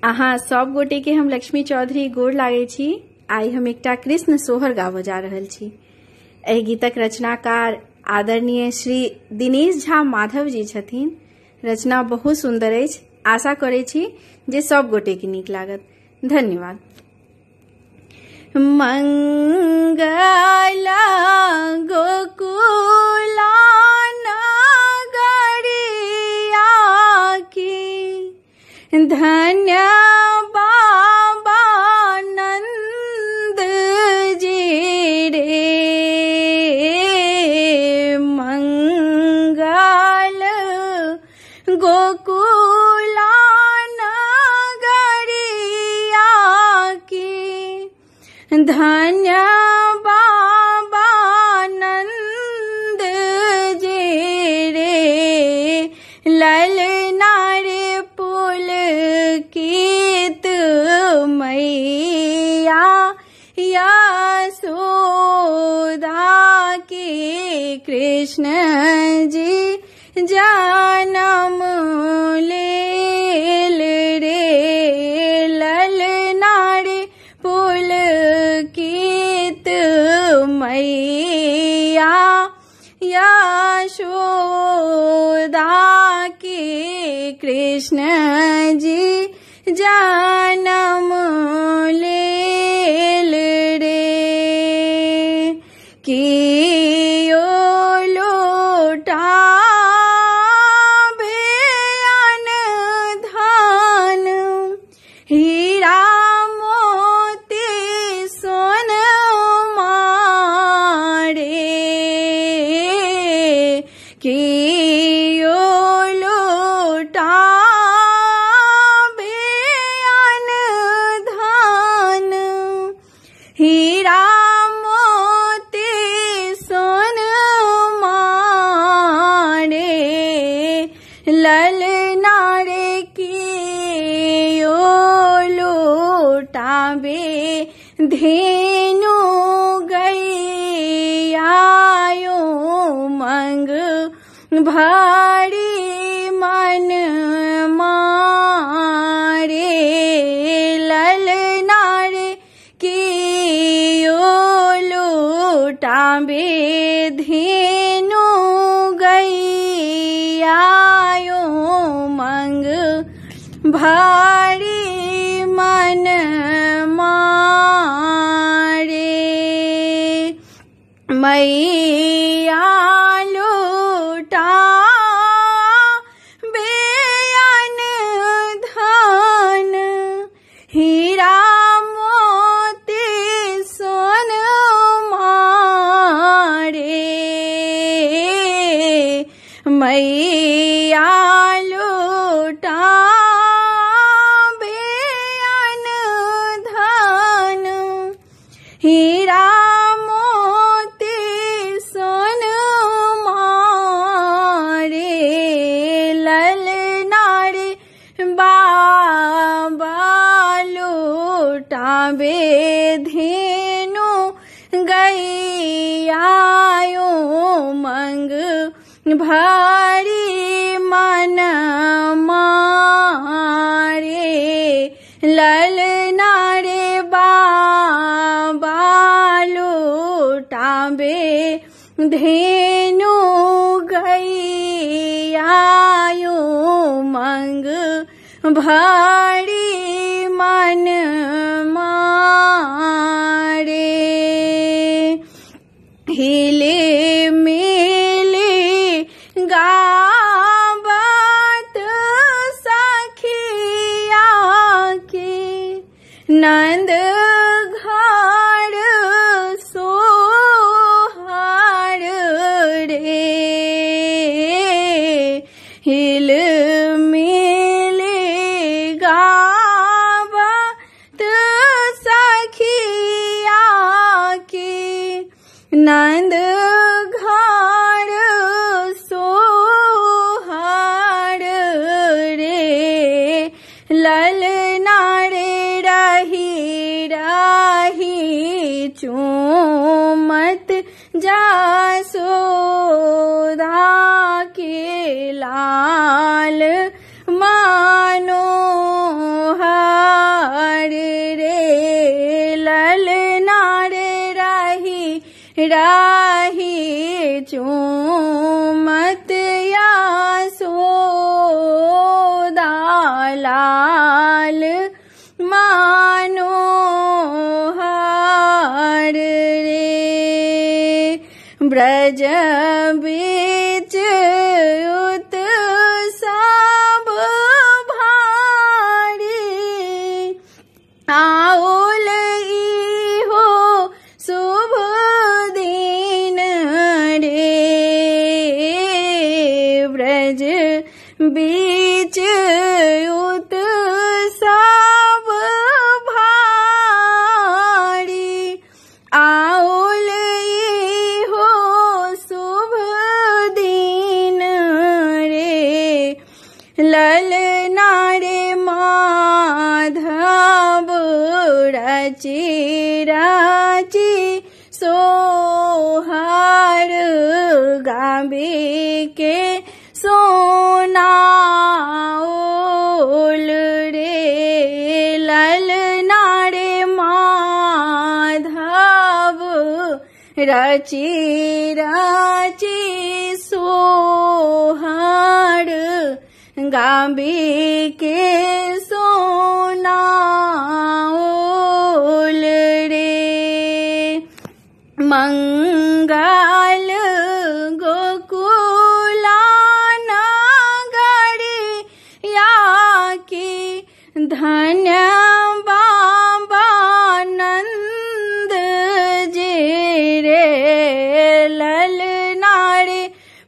अहाँ सब गोटे के हम लक्ष्मी चौधरी गोर लागे छी। आई हम एकटा कृष्ण सोहर गाबऽ जा रहल छी। एहि गीतक रचनाकार आदरणीय श्री दिनेश झा माधव जी छथिन। रचना बहुत सुंदर अछि। आशा करै छी जे सब गोटे के नीक लागत। धन्यवाद। मंगला गोकुला नगरिया की धन्य बाबा नंद जी रे। मंगल गोकुला नगरिया की धन्य बाबा नंद जी रे। ललना रे पुलकित मैया यशोदा के कृष्ण जी जन्म लेल रे। ललना रे पुलकित मैया यशोदा के कृष्ण जी जन्म लेल रे। कियो लोटाबे अनधन हीरा मोती सोनमा रे। कियो लोटाबे अनधन हीरा मोती सोनमा रे। ललना रे कियो लोटाबे धेनु गैयायो मंग भारी मन मारे। ललना रे कियो लोटाबे धेनु गैयायो मंग भारी मन मारे। मैया लोटाबे अनधन हीरा मोती सोनमा रे। मैया लोटाबे अनधन हीरा मोती सोनमा रे। ललना रे बाबा लोटाबे धेनु गैयायो मंग भारी मन मारे। ललना रे बाबा लोटाबे धेनु गैयायो मंग भारी मन मारे। हिले मेले गावत सखिया के नंद घर सोहर रे। हिल मेले गावत सखिया के नंद घर सोहर रे। ललना रे रही रही चूमत जसोदा के लाल मनोहर लाल मनोहर रे। ब्रज बीच उत्सव भारी, आउल इहो शुभ दिन रे। ब्रज बीच उत्सव भारी, आउल इहो शुभ दिन रे। ललना रे माधव रची रची सोहर गावे के सोनाओल रे। ललना रे माधव रची रची सोहर गावे के सोनाओल रे। मंगल गोकुला नगरिया की, धन्य बाबा नंद जी रे। ललना रे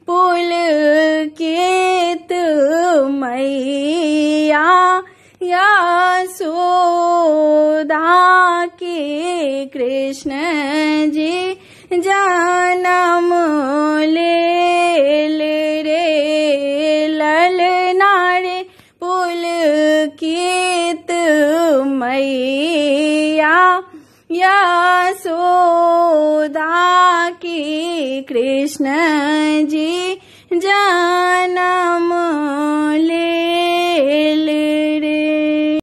पुलकित मैया यशोदा के, कृष्ण जी जन्म लेल रे। ललना रे पुलकित मैया यशोदा की, कृष्ण जी जन्म लेल